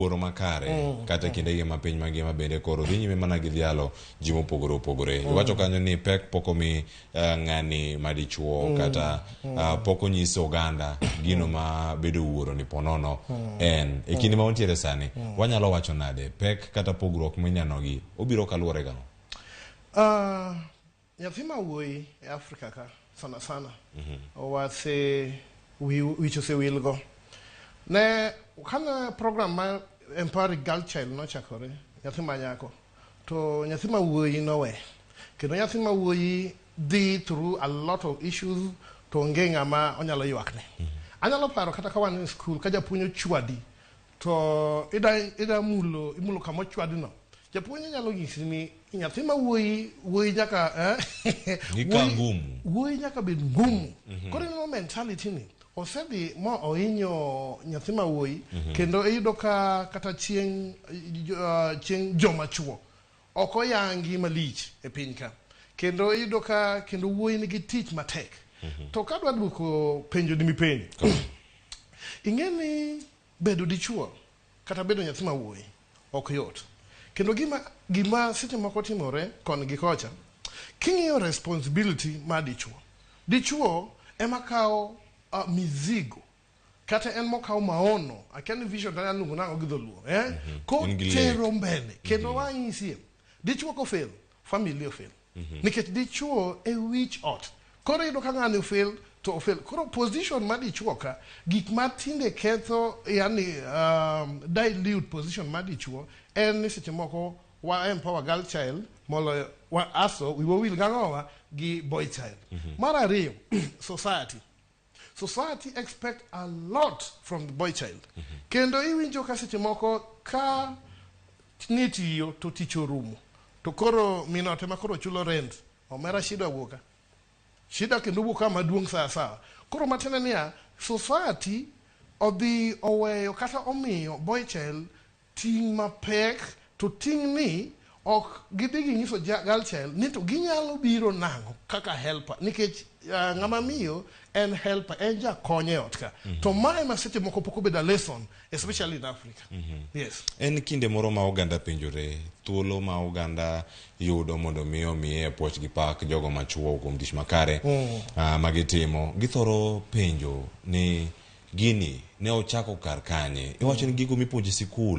Wuoro makare kata kinde gi mapiny mangima bende koro dhi nyime mana gi dhialo ji mopogore opogore. Iwacho kanyo ni pek pok omi ng'ani madichuo kata pok onyiso oganda gino ma bedo wuoro ni ponono en. E kinde ma wantiere sani, wanyalo wacho nade pek kata pogruok minyanogi obiro kaluwore gano? Nyathi ma wuoyi e Afrika ka sana sana owase wich osewilgo. Ne kana program ma Empowering Girl Child nochakore, nyathi ma nyako, to nyathi ma wuoyi nowe. Kendo nyathi ma wuoyi dhi through a lot of issues to onge ng'ama onyalo ywakne. Anyalo paro kata ka wan e skul ka japuonj ochwadi to imulo kama ochwadi no. Japuonj nyalo nyisi ni nyathi ma wuoyi nyaka wuoyi nyaka bed ngumu. Koro no mentality ni osedhi mo ohinyo nyathi ma wuoyi kendo iyudo ka kata chieng joma chuo ok oyangi malich e pinyka. Kendo iyudo ka kendo wuoyi nigi tich matek. To ka dwa duoko penjo ni mipenjo. Ing'eni bedo dichuo kata bedo nyathi ma wuoyi ok yot. Kendo gima seche moko timore kon gi kocha, king'iyo responsibility ma dichuo. Dichuo ema kawo mizigo kata en mokawo maono, akeni vision dala lungu nango gi dholuo, ko tero mbele. Kendo wanyisi dichuo ko fail, family o fail. Nikech dichuo e wich ot. Koro iyudo ka ng'ani fail to fail. Koro position ma dichuo ka, gik ma tinde ketho yani dilute position ma dichuo en ni seche moko wa empower girl child molo wa aso we will gangowa gi boy child. Mar ariyo, society expect a lot from the boy child. Kendo iwinjo ka seche moko ka nitiyo to tich orumo. To koro minote ma koro chulo rent. Omera shida wuoka. Shida kendo wuoka maduong' sawa. Koro matene niya, society odhi oweyo kata omiyo boy child ting' mapek, to ting' ni ok gidhi ginyiso girl child ni to ginyalo biro nango kaka helper. Nikech ng'ama miyo en helper, en jakonye ot ka. To mae ma seche moko pok obedo lesson, especially in Africa. Yes. En kinde moro ma oganda penjore, thuolo ma oganda yudo mondo miye puoch gi pak jogo machuo kuom tich makare magitimo. Githoro penjo ni gini ne ochako kar kanye. Iwacho ni gigo mipuonjo sikul